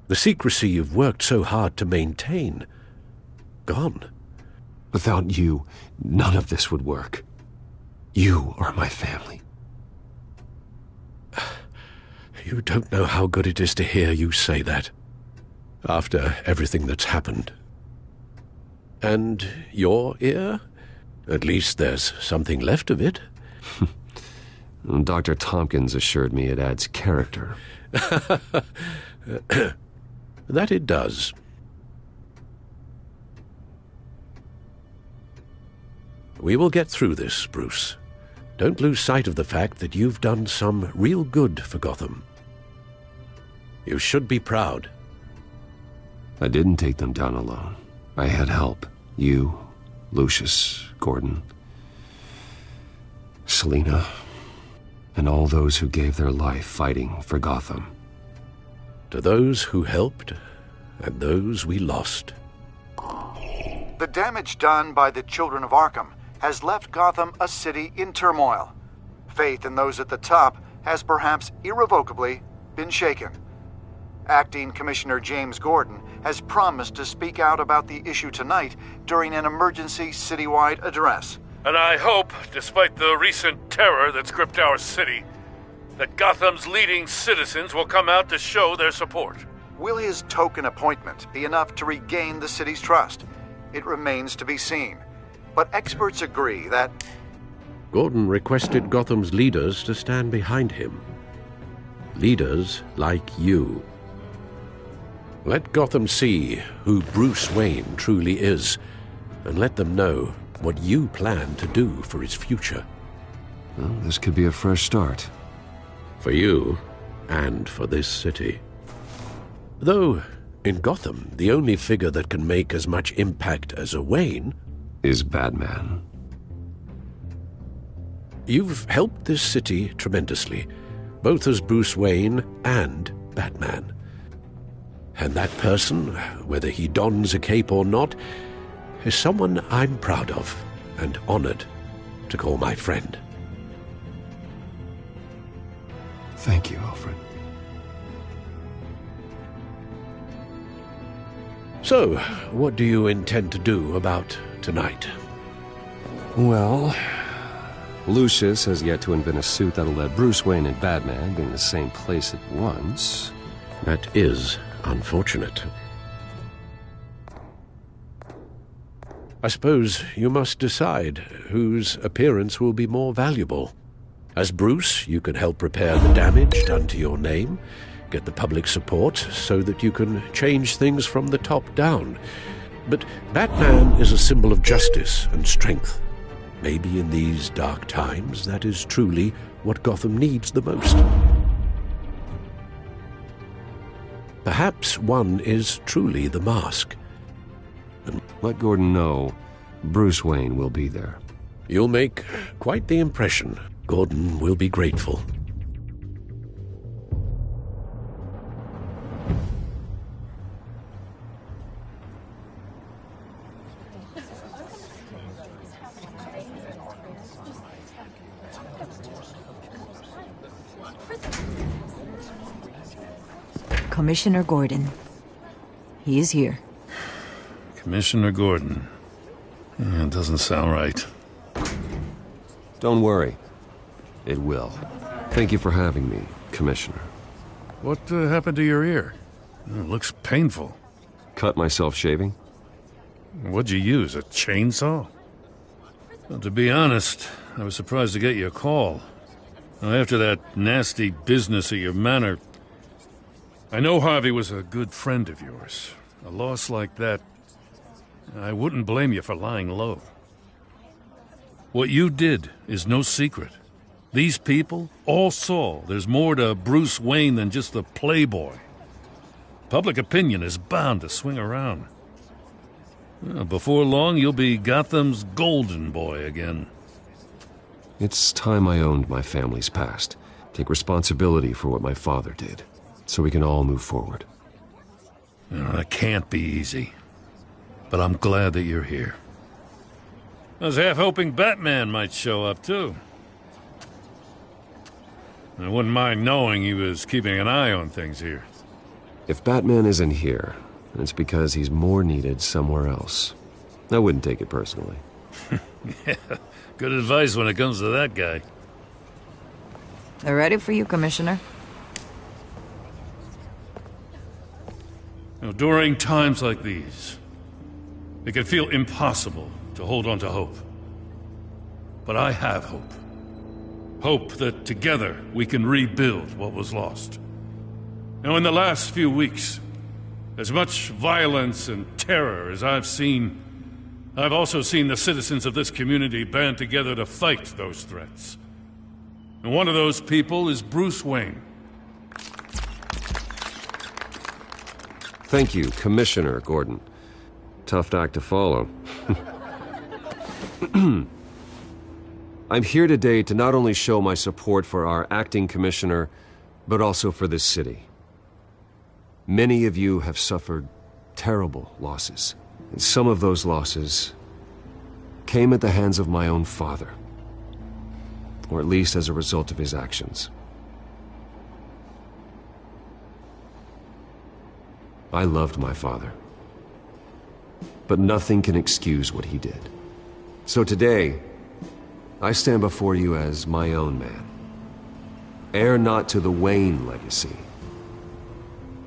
The secrecy you've worked so hard to maintain. Gone. Without you, none of this would work. You are my family. You don't know how good it is to hear you say that. After everything that's happened. And your ear? At least there's something left of it. Dr. Tompkins assured me it adds character. That it does. We will get through this, Bruce. Don't lose sight of the fact that you've done some real good for Gotham. You should be proud. I didn't take them down alone. I had help. You, Lucius, Gordon, Selina, and all those who gave their life fighting for Gotham. To those who helped, and those we lost. The damage done by the Children of Arkham has left Gotham a city in turmoil. Faith in those at the top has perhaps irrevocably been shaken. Acting Commissioner James Gordon has promised to speak out about the issue tonight during an emergency citywide address. And I hope, despite the recent terror that's gripped our city, that Gotham's leading citizens will come out to show their support. Will his token appointment be enough to regain the city's trust? It remains to be seen. But experts agree that Gordon requested Gotham's leaders to stand behind him. Leaders like you. Let Gotham see who Bruce Wayne truly is, and let them know what you plan to do for his future. Well, this could be a fresh start. For you, and for this city. Though, in Gotham, the only figure that can make as much impact as a Wayne is Batman. You've helped this city tremendously, both as Bruce Wayne and Batman. And that person, whether he dons a cape or not, is someone I'm proud of and honored to call my friend. Thank you, Alfred. So, what do you intend to do about tonight? Well, Lucius has yet to invent a suit that'll let Bruce Wayne and Batman be in the same place at once. That is unfortunate. I suppose you must decide whose appearance will be more valuable. As Bruce, you can help repair the damage done to your name, get the public support so that you can change things from the top down. But Batman is a symbol of justice and strength. Maybe in these dark times, that is truly what Gotham needs the most. Perhaps one is truly the mask. And let Gordon know Bruce Wayne will be there. You'll make quite the impression. Gordon will be grateful. Commissioner Gordon. He is here. Commissioner Gordon. It doesn't sound right. Don't worry. It will. Thank you for having me, Commissioner. What happened to your ear? It looks painful. Cut myself shaving? What'd you use, a chainsaw? Well, to be honest, I was surprised to get your call. After that nasty business at your manor, I know Harvey was a good friend of yours. A loss like that, I wouldn't blame you for lying low. What you did is no secret. These people all saw there's more to Bruce Wayne than just the playboy. Public opinion is bound to swing around. Well, before long, you'll be Gotham's golden boy again. It's time I owned my family's past. Take responsibility for what my father did, so we can all move forward. That can't be easy. But I'm glad that you're here. I was half hoping Batman might show up, too. I wouldn't mind knowing he was keeping an eye on things here. If Batman isn't here, it's because he's more needed somewhere else. I wouldn't take it personally. Yeah, good advice when it comes to that guy. They're ready for you, Commissioner. During times like these, it can feel impossible to hold on to hope. But I have hope. Hope that together we can rebuild what was lost. Now, in the last few weeks, as much violence and terror as I've seen, I've also seen the citizens of this community band together to fight those threats. And one of those people is Bruce Wayne. Thank you, Commissioner Gordon. Tough act to follow. I'm here today to not only show my support for our acting commissioner, but also for this city. Many of you have suffered terrible losses, and some of those losses came at the hands of my own father, or at least as a result of his actions. I loved my father. But nothing can excuse what he did. So today, I stand before you as my own man. Heir not to the Wayne legacy,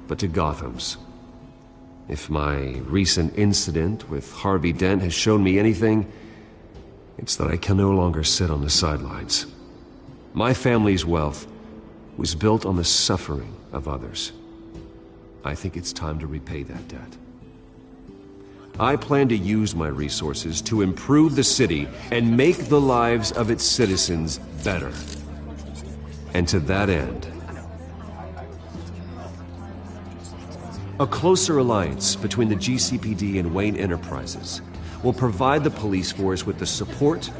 but to Gotham's. If my recent incident with Harvey Dent has shown me anything, it's that I can no longer sit on the sidelines. My family's wealth was built on the suffering of others. I think it's time to repay that debt. I plan to use my resources to improve the city and make the lives of its citizens better. And to that end, a closer alliance between the GCPD and Wayne Enterprises will provide the police force with the support,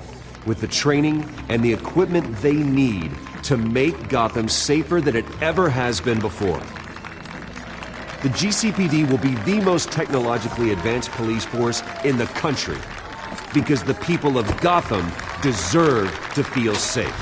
with the training, and the equipment they need to make Gotham safer than it ever has been before. The GCPD will be the most technologically advanced police force in the country, because the people of Gotham deserve to feel safe.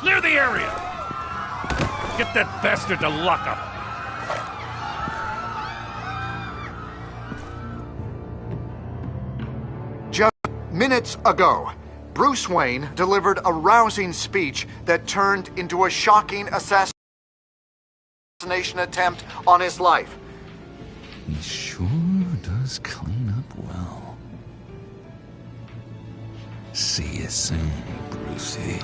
Clear the area! Get that bastard to lock up! Just minutes ago, Bruce Wayne delivered a rousing speech that turned into a shocking assassination attempt on his life. He sure does clean up well. See you soon, Brucey.